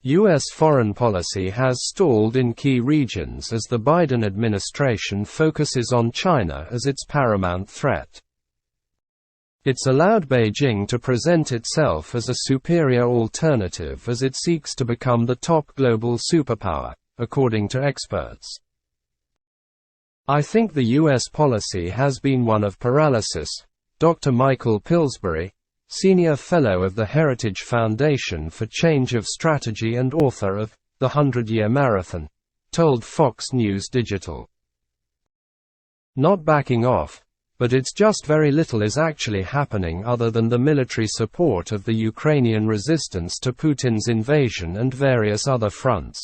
U.S. foreign policy has stalled in key regions as the Biden administration focuses on China as its paramount threat. It's allowed Beijing to present itself as a superior alternative as it seeks to become the top global superpower, according to experts. "I think the U.S. policy has been one of paralysis," Dr. Michael Pillsbury, Senior Fellow of the Heritage Foundation for Change of Strategy and author of The 100-Year Marathon, told Fox News Digital. "Not backing off, but it's just very little is actually happening other than the military support of the Ukrainian resistance to Putin's invasion and various other fronts.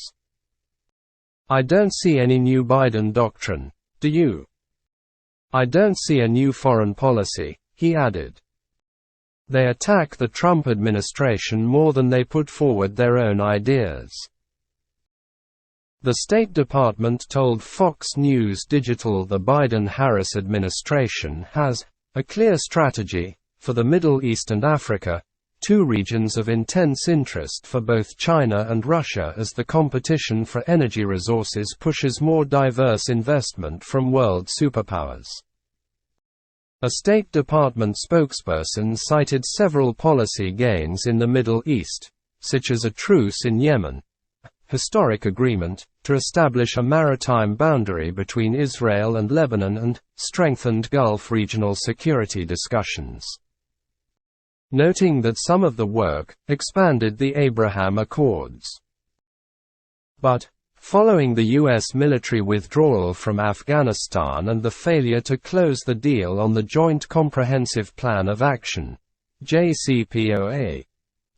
I don't see any new Biden doctrine, do you? I don't see a new foreign policy," he added. "They attack the Trump administration more than they put forward their own ideas." The State Department told Fox News Digital the Biden-Harris administration has a clear strategy for the Middle East and Africa, two regions of intense interest for both China and Russia as the competition for energy resources pushes more diverse investment from world superpowers. A State Department spokesperson cited several policy gains in the Middle East, such as a truce in Yemen, a historic agreement to establish a maritime boundary between Israel and Lebanon, and strengthened Gulf regional security discussions, noting that some of the work expanded the Abraham Accords. But following the U.S. military withdrawal from Afghanistan and the failure to close the deal on the Joint Comprehensive Plan of Action (JCPOA)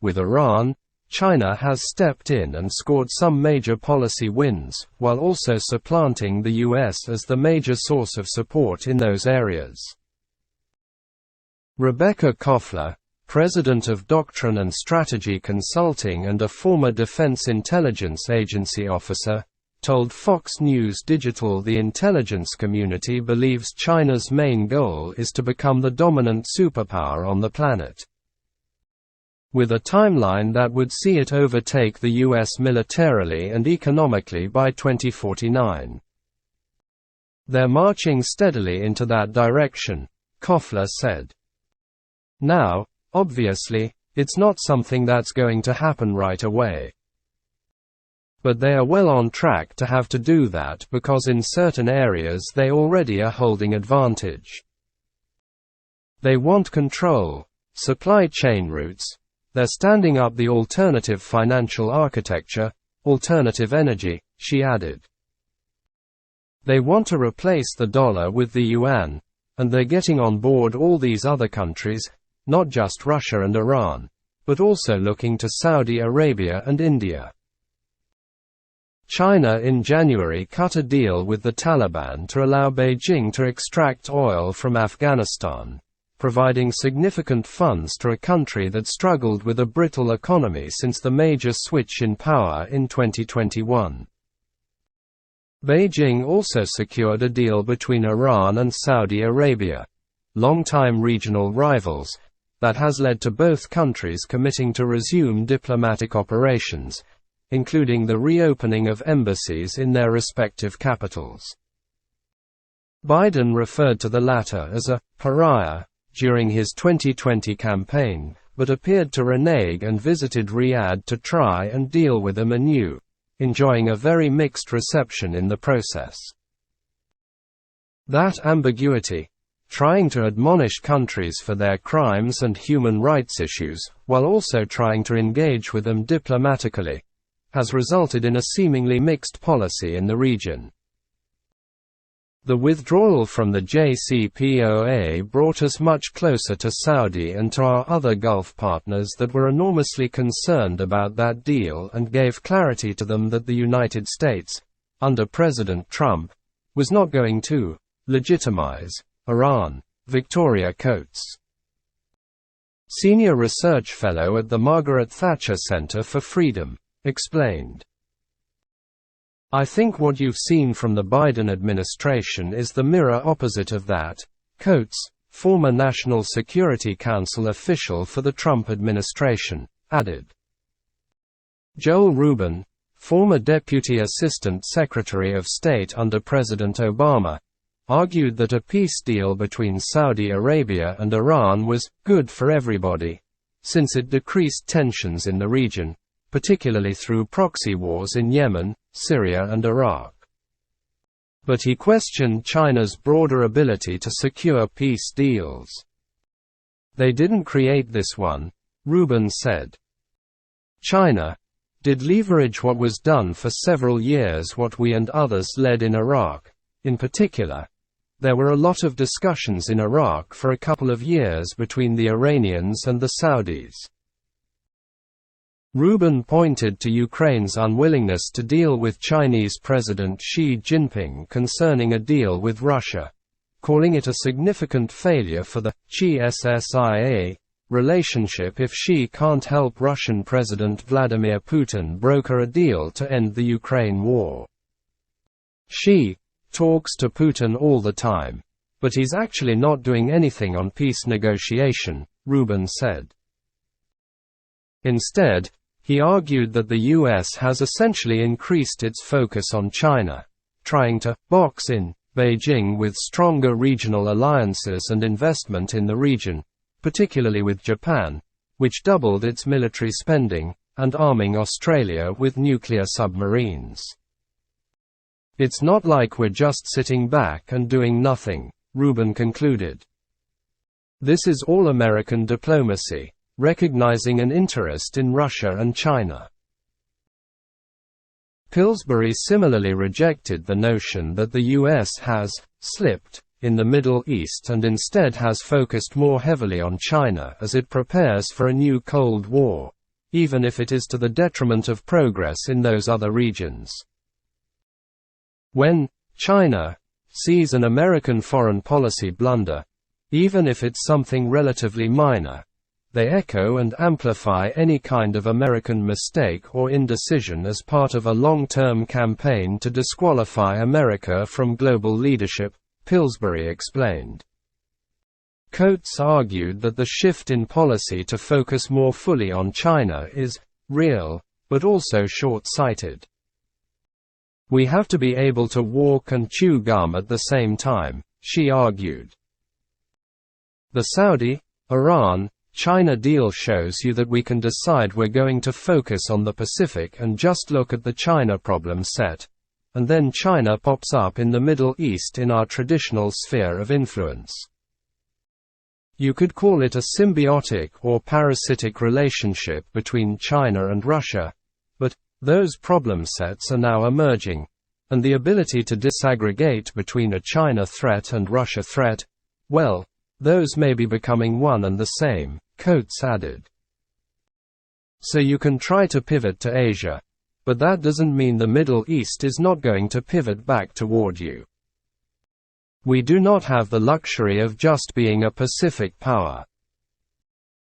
with Iran, China has stepped in and scored some major policy wins, while also supplanting the U.S. as the major source of support in those areas. Rebecca Koffler, president of Doctrine and Strategy Consulting and a former Defense Intelligence Agency officer, told Fox News Digital the intelligence community believes China's main goal is to become the dominant superpower on the planet, with a timeline that would see it overtake the U.S. militarily and economically by 2049. "They're marching steadily into that direction," Koffler said. "Now, obviously, it's not something that's going to happen right away. But they are well on track to have to do that because in certain areas they already are holding advantage. They want control, supply chain routes, they're standing up the alternative financial architecture, alternative energy," she added. "They want to replace the dollar with the yuan, and they're getting on board all these other countries, not just Russia and Iran, but also looking to Saudi Arabia and India." China in January cut a deal with the Taliban to allow Beijing to extract oil from Afghanistan, providing significant funds to a country that struggled with a brittle economy since the major switch in power in 2021. Beijing also secured a deal between Iran and Saudi Arabia, longtime regional rivals, that has led to both countries committing to resume diplomatic operations, including the reopening of embassies in their respective capitals. Biden referred to the latter as a pariah during his 2020 campaign, but appeared to renege and visited Riyadh to try and deal with them anew, enjoying a very mixed reception in the process. That ambiguity, trying to admonish countries for their crimes and human rights issues, while also trying to engage with them diplomatically, has resulted in a seemingly mixed policy in the region. The withdrawal from the JCPOA brought us much closer to Saudi and to our other Gulf partners that were enormously concerned about that deal and gave clarity to them that the United States, under President Trump, was not going to legitimize Iran, Victoria Coates, senior research fellow at the Margaret Thatcher Center for Freedom, explained. "I think what you've seen from the Biden administration is the mirror opposite of that," Coates, former National Security Council official for the Trump administration, added. Joel Rubin, former Deputy Assistant Secretary of State under President Obama, argued that a peace deal between Saudi Arabia and Iran was good for everybody, since it decreased tensions in the region, particularly through proxy wars in Yemen, Syria and Iraq. But he questioned China's broader ability to secure peace deals. "They didn't create this one," Rubin said. China did leverage what was done for several years, what we and others led in Iraq. In particular, there were a lot of discussions in Iraq for a couple of years between the Iranians and the Saudis. Rubin pointed to Ukraine's unwillingness to deal with Chinese President Xi Jinping concerning a deal with Russia, calling it a significant failure for the Xi-SSIA relationship if Xi can't help Russian President Vladimir Putin broker a deal to end the Ukraine war. Xi talks to Putin all the time, but he's actually not doing anything on peace negotiation, Rubin said. Instead, he argued that the US has essentially increased its focus on China, trying to box in Beijing with stronger regional alliances and investment in the region, particularly with Japan, which doubled its military spending, and arming Australia with nuclear submarines. "It's not like we're just sitting back and doing nothing," Rubin concluded. "This is all American diplomacy, recognizing an interest in Russia and China." Pillsbury similarly rejected the notion that the US has slipped in the Middle East and instead has focused more heavily on China as it prepares for a new Cold War, even if it is to the detriment of progress in those other regions. When China sees an American foreign policy blunder, even if it's something relatively minor, they echo and amplify any kind of American mistake or indecision as part of a long-term campaign to disqualify America from global leadership, Pillsbury explained. Coates argued that the shift in policy to focus more fully on China is real, but also short-sighted. "We have to be able to walk and chew gum at the same time," she argued. The Saudi, Iran, China deal shows you that we can decide we're going to focus on the Pacific and just look at the China problem set, and then China pops up in the Middle East in our traditional sphere of influence. You could call it a symbiotic or parasitic relationship between China and Russia, but those problem sets are now emerging, and the ability to disaggregate between a China threat and Russia threat, well, those may be becoming one and the same, Coates added. So you can try to pivot to Asia, but that doesn't mean the Middle East is not going to pivot back toward you. We do not have the luxury of just being a Pacific power.